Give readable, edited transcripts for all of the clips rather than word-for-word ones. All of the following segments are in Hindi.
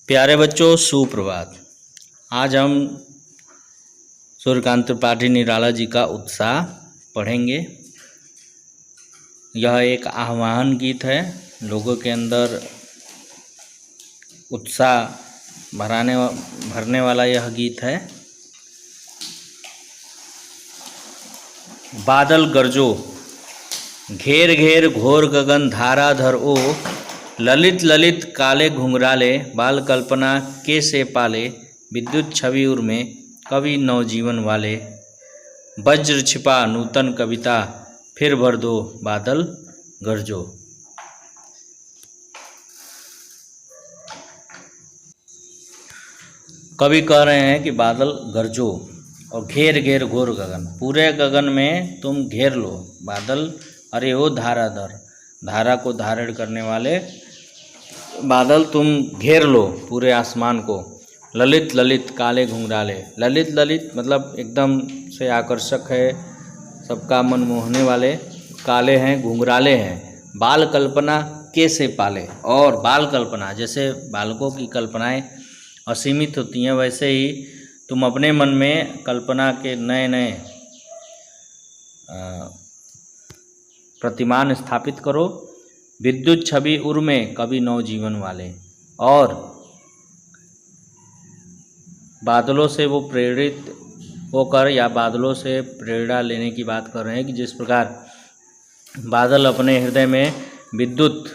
प्यारे बच्चों, सुप्रभात। आज हम सूर्यकांत त्रिपाठी निराला जी का उत्साह पढ़ेंगे। यह एक आह्वान गीत है। लोगों के अंदर उत्साह भरने वाला यह गीत है। बादल गरजो, घेर घेर घोर गगन धाराधर ओ, ललित ललित काले घुंघराले, बाल कल्पना के से पाले, विद्युत छवि उर में कवि नवजीवन वाले, वज्र छिपा नूतन कविता, फिर भर दो बादल गरजो। कवि कह रहे हैं कि बादल गरजो और घेर घेर घोर गगन, पूरे गगन में तुम घेर लो बादल। अरे ओ धाराधर, धारा को धारण करने वाले बादल तुम घेर लो पूरे आसमान को। ललित ललित काले घुंघराले, ललित ललित मतलब एकदम से आकर्षक है, सबका मन मोहने वाले, काले हैं घुंघराले हैं। बाल कल्पना के से पाले, और बाल कल्पना जैसे बालकों की कल्पनाएं असीमित होती हैं, वैसे ही तुम अपने मन में कल्पना के नए नए प्रतिमान स्थापित करो। विद्युत छवि उर में कवि नवजीवन वाले, और बादलों से वो प्रेरित होकर या बादलों से प्रेरणा लेने की बात कर रहे हैं कि जिस प्रकार बादल अपने हृदय में विद्युत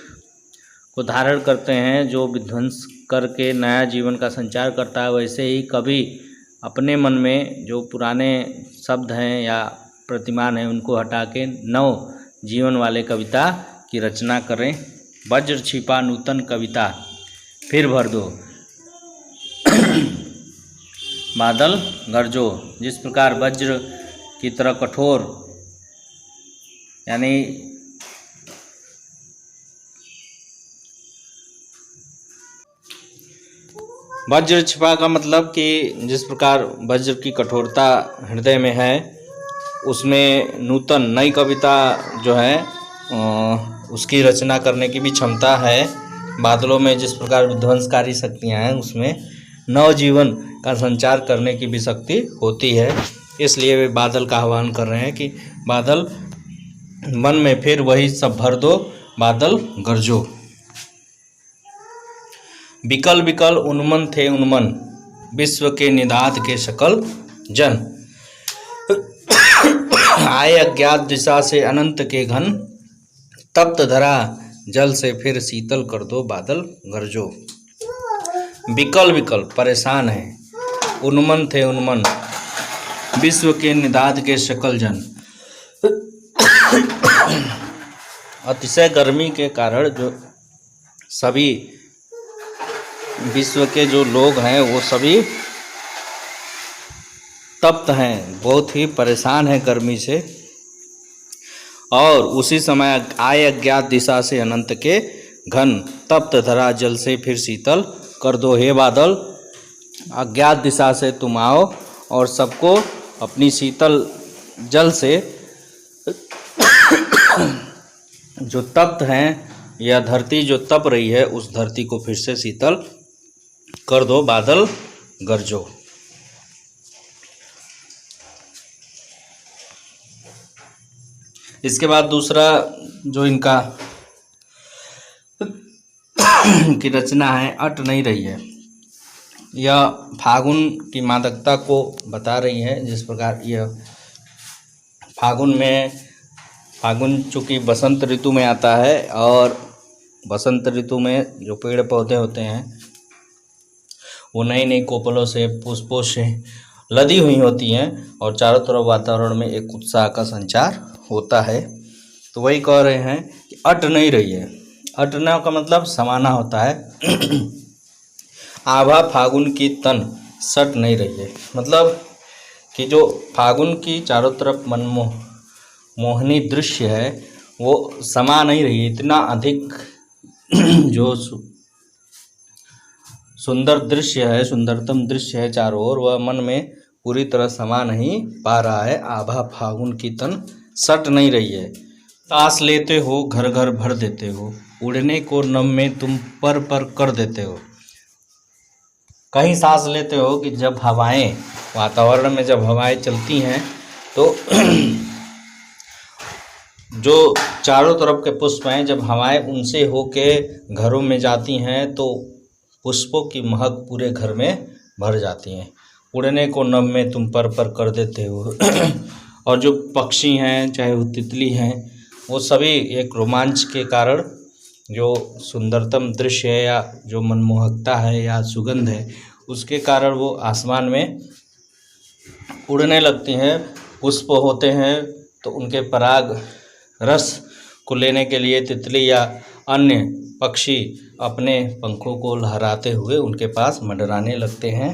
को धारण करते हैं जो विध्वंस करके नया जीवन का संचार करता है, वैसे ही कवि अपने मन में जो पुराने शब्द हैं या प्रतिमान हैं उनको हटा के नव जीवन वाले कविता की रचना करें। वज्र छिपा नूतन कविता, फिर भर दो बादल गरजो। जिस प्रकार वज्र की तरह कठोर, यानी वज्र छिपा का मतलब कि जिस प्रकार वज्र की कठोरता हृदय में है, उसमें नूतन नई कविता जो है उसकी रचना करने की भी क्षमता है। बादलों में जिस प्रकार विध्वंसकारी शक्तियाँ हैं, उसमें नवजीवन का संचार करने की भी शक्ति होती है। इसलिए वे बादल का आह्वान कर रहे हैं कि बादल मन में फिर वही सब भर दो, बादल गरजो। बिकल बिकल उन्मन थे उन्मन, विश्व के निदाद के सकल जन, आए अज्ञात दिशा से अनंत के घन, तप्त धरा जल से फिर शीतल कर दो बादल गरजो। बिकल बिकल परेशान है, उन्मन थे उन्मन, विश्व के निदाद के सकल जन। अतिशय गर्मी के कारण जो सभी विश्व के जो लोग हैं वो सभी तप्त हैं, बहुत ही परेशान हैं गर्मी से। और उसी समय आए अज्ञात दिशा से अनंत के घन, तप्त धरा जल से फिर शीतल कर दो। हे बादल, अज्ञात दिशा से तुम आओ और सबको अपनी शीतल जल से जो तप्त हैं, यह धरती जो तप रही है, उस धरती को फिर से शीतल कर दो, बादल गरजो। इसके बाद दूसरा जो इनका की रचना है, अट नहीं रही है। यह फागुन की मादकता को बता रही है। जिस प्रकार यह फागुन चूँकि बसंत ऋतु में आता है, और बसंत ऋतु में जो पेड़ पौधे होते हैं वो नई नई कोपलों से, पुष्पों से लदी हुई होती हैं, और चारों तरफ वातावरण में एक उत्साह का संचार होता है। तो वही कह रहे हैं कि अट नहीं रही है। अटना का मतलब समाना होता है। आभा फागुन की तन सट नहीं रही है, मतलब कि जो फागुन की चारों तरफ मोहनी दृश्य है वो समा नहीं रही है। इतना अधिक जो सुंदर दृश्य है, सुंदरतम दृश्य है चारों ओर, वह मन में पूरी तरह समा नहीं पा रहा है। आभा फागुन की तन सट नहीं रही है। सांस लेते हो घर घर भर देते हो, उड़ने को नम में तुम पर कर देते हो। कहीं सांस लेते हो कि जब हवाएं वातावरण में जब हवाएं चलती हैं तो जो चारों तरफ के पुष्प हैं जब हवाएं उनसे होके घरों में जाती हैं तो पुष्पों की महक पूरे घर में भर जाती हैं। उड़ने को नभ में तुम पर कर देते हो। और जो पक्षी हैं चाहे वो तितली हैं वो सभी एक रोमांच के कारण जो सुंदरतम दृश्य है या जो मनमोहकता है या सुगंध है उसके कारण वो आसमान में उड़ने लगती हैं। पुष्प होते हैं तो उनके पराग रस को लेने के लिए तितली या अन्य पक्षी अपने पंखों को लहराते हुए उनके पास मंडराने लगते हैं।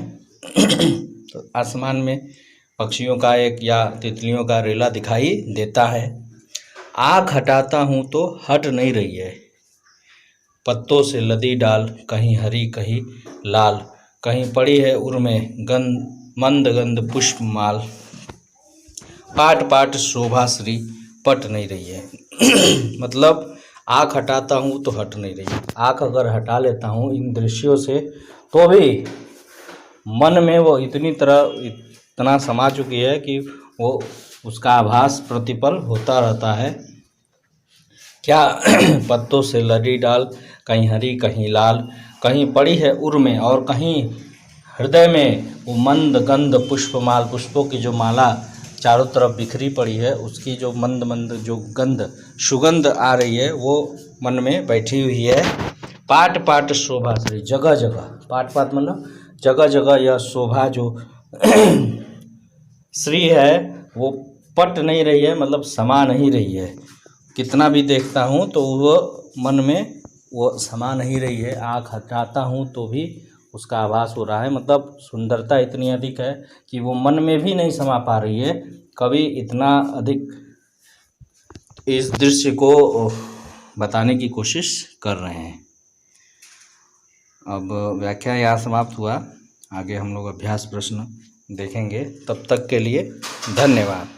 तो आसमान में पक्षियों का एक या तितलियों का रेला दिखाई देता है। आँख हटाता हूँ तो हट नहीं रही है, पत्तों से लदी डाल, कहीं हरी कहीं लाल, कहीं पड़ी है उर में मंद गंध पुष्प माल, पाट पाट शोभा श्री पट नहीं रही है। मतलब आँख हटाता हूँ तो हट नहीं रही। आँख अगर हटा लेता हूँ इन दृश्यों से तो भी मन में वो इतना समा चुकी है कि वो उसका आभास प्रतिपल होता रहता है। क्या पत्तों से लड़ी डाल, कहीं हरी कहीं लाल, कहीं पड़ी है उर में और कहीं हृदय में वो मंद गंध पुष्पमाल, पुष्पों की जो माला चारों तरफ बिखरी पड़ी है उसकी जो मंद मंद जो गंध सुगंध आ रही है वो मन में बैठी हुई है। पाट पाट शोभा श्री, जगह जगह, पाट पाट मतलब जगह जगह यह शोभा जो श्री है वो पट नहीं रही है, मतलब समा नहीं रही है। कितना भी देखता हूँ तो वो मन में वो समा नहीं रही है। आँख हटाता हूँ तो भी उसका आभास हो रहा है। मतलब सुंदरता इतनी अधिक है कि वो मन में भी नहीं समा पा रही है। कवि इतना अधिक इस दृश्य को बताने की कोशिश कर रहे हैं। अब व्याख्या यहाँ समाप्त हुआ। आगे हम लोग अभ्यास प्रश्न देखेंगे। तब तक के लिए धन्यवाद।